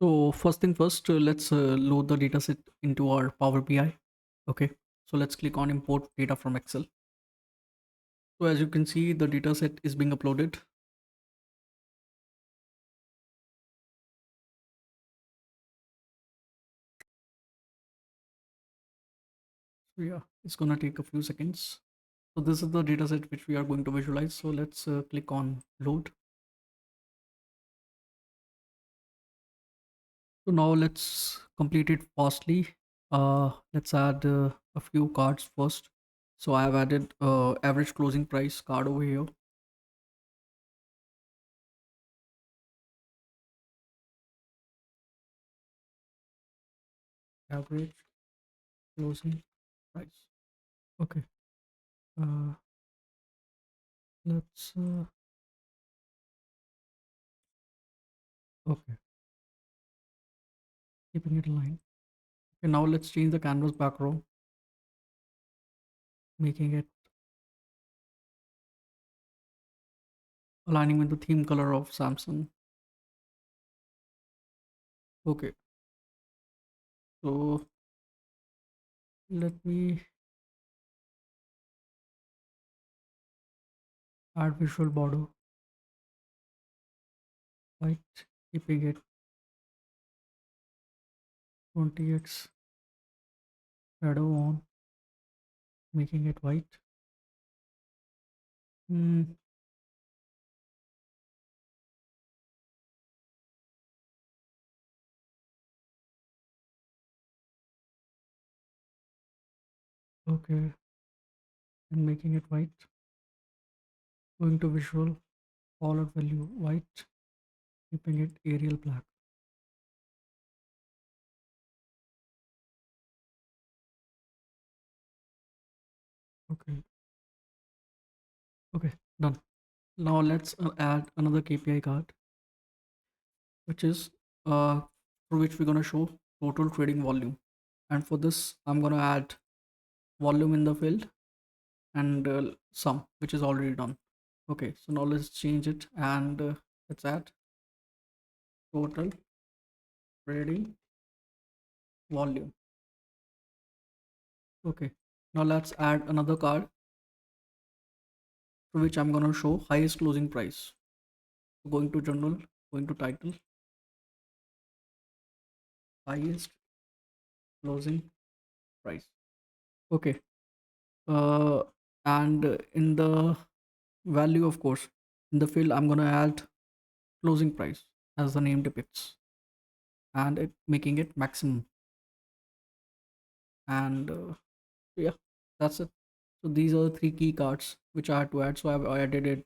So first thing first, let's load the dataset into our Power BI. Okay, so let's click on import data from Excel. So as you can see, the dataset is being uploaded. So yeah, it's gonna take a few seconds. So this is the dataset which we are going to visualize. So let's click on load. So now let's complete it fastly. Let's add a few cards first. So I have added average closing price card over here. Average closing price. Okay. Uh, let's okay, keeping it aligned. Okay, now let's change the canvas background, making it aligning with the theme color of Samsung. Okay, so let me add visual border, white, keeping it 20x shadow on, making it white. Hmm, okay, and making it white. Going to visual, forward value white, keeping it Arial black. Okay, okay, done. Now let's add another KPI card, which is for which we're gonna show total trading volume. And for this, I'm gonna add volume in the field and sum, which is already done. Okay, so now let's change it and let's add total trading volume. Okay, now let's add another card for which I'm gonna show highest closing price. So going to general, going to title, highest closing price. Okay, uh, and in the value, of course, in the field, I'm gonna add closing price as the name depicts, and it making it maximum. And yeah, that's it. So these are the three key cards which I had to add. So I've added it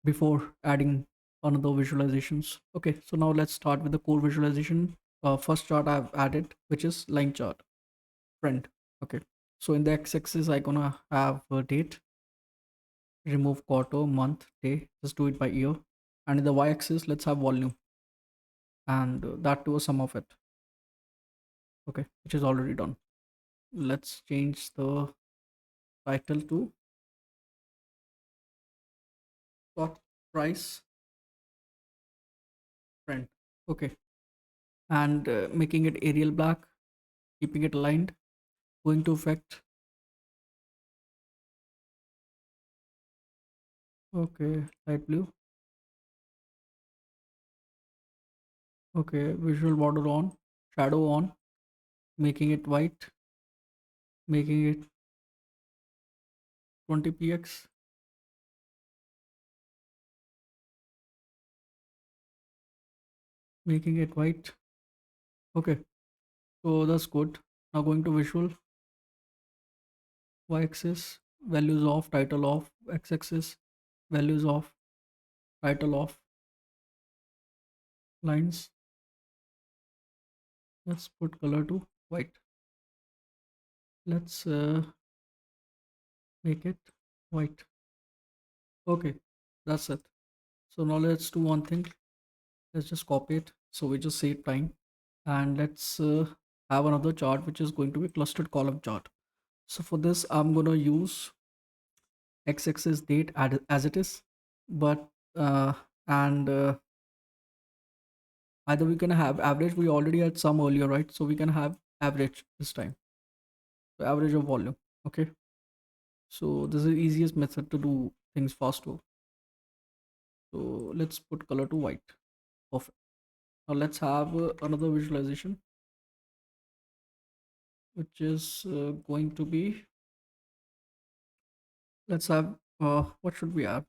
before adding another visualizations. Okay, so now let's start with the core visualization. First chart I've added, which is line chart, trend. Okay, so in the x-axis I gonna have date, remove quarter, month, day. Just do it by year. And in the y-axis, let's have volume, and that to a sum of it. Okay, which is already done. Let's change the title to stock price trend. Okay, and making it Arial black, keeping it aligned, going to effect. Okay, light blue. Okay, visual border on, shadow on, making it white, making it 20 px, making it white. Okay, so that's good. Now going to visual, y-axis, values of, title of, x-axis, values of, title of, lines. Let's put color to white. Let's make it white. Okay, that's it. So now let's do one thing. Let's just copy it. So we just save time, and let's have another chart which is going to be clustered column chart. So for this, I'm gonna use x-axis date as it is, but and Either we can have average, we already had some earlier, right? So we can have average this time. So average of volume. Okay. So this is the easiest method to do things faster. So let's put color to white. Perfect. Now let's have another visualization, which is going to be, let's have, what should we have?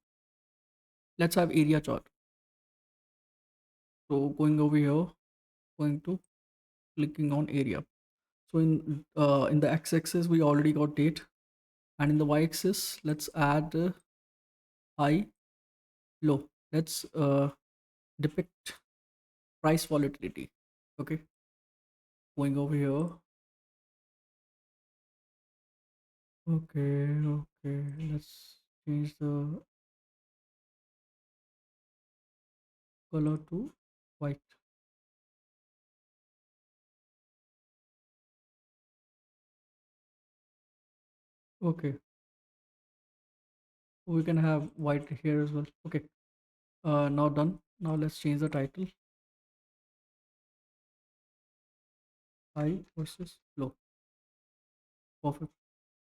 Let's have area chart. So going over here, going to clicking on area. So in the x-axis we already got date, and in the y-axis let's add high, low. Let's depict price volatility. Okay, going over here. Okay, okay. Let's change the color to white. Okay, we can have white here as well. Okay, now done. Now let's change the title, high versus low. Perfect.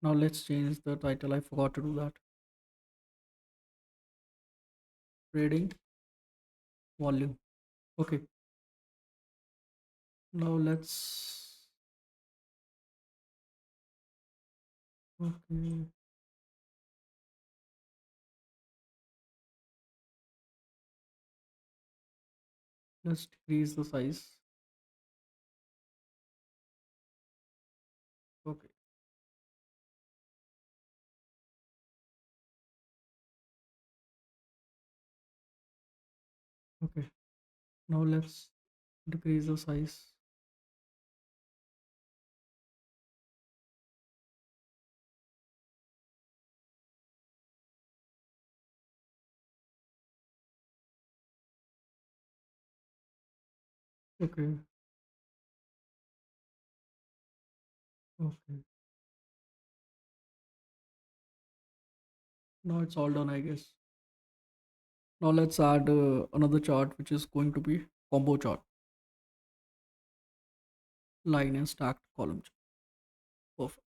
Now let's change the title. I forgot to do that. Trading volume. Okay, now okay, let's decrease the size. Okay, okay. Now let's decrease the size. Okay, okay. Now it's all done, I guess. Now let's add another chart, which is going to be combo chart, line and stacked column chart. Perfect.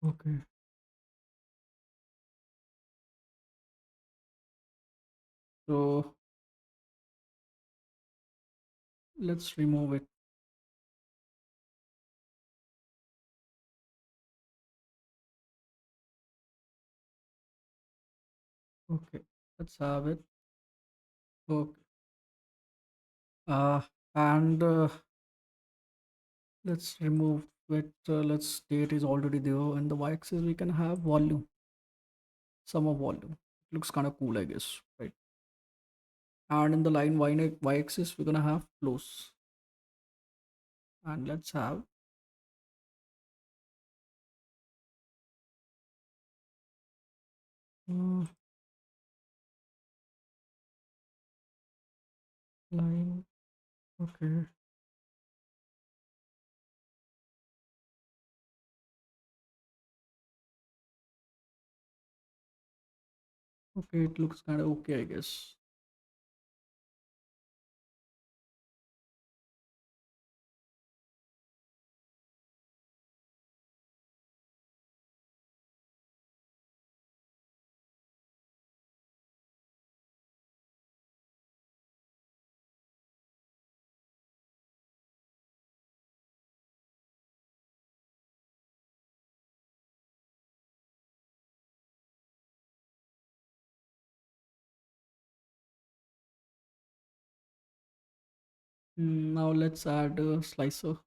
Okay. So let's remove it. Okay. Let's have it. Okay. Uh, and let's remove it. Let's date is already there. And the y-axis we can have volume, sum of volume. Looks kind of cool, I guess, right? And in the line y-axis we're gonna have close. And let's have uh, line. Okay. Okay, it looks kind of okay, I guess. Now let's add a slicer.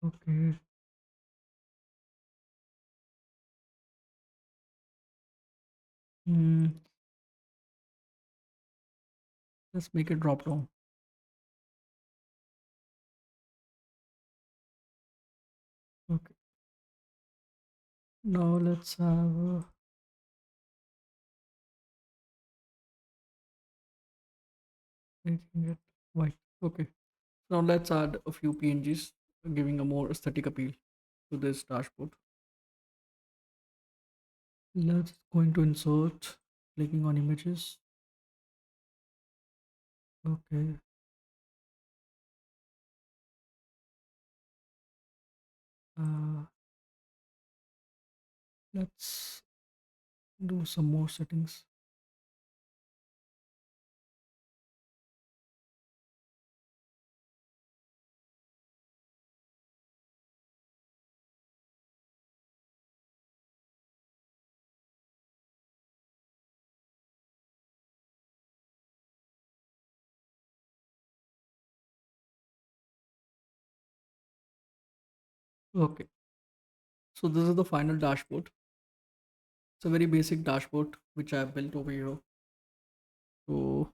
Okay. Mm, let's make it drop down. Okay. Now let's have making it white. Okay. Now let's add a few PNGs, giving a more aesthetic appeal to this dashboard. Let's going to insert, clicking on images. Okay. Uh, let's do some more settings. Okay. So this is the final dashboard. It's a very basic dashboard which I have built over here. So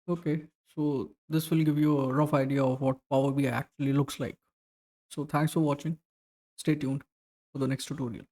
okay. So this will give you a rough idea of what Power BI actually looks like. So thanks for watching. Stay tuned for the next tutorial.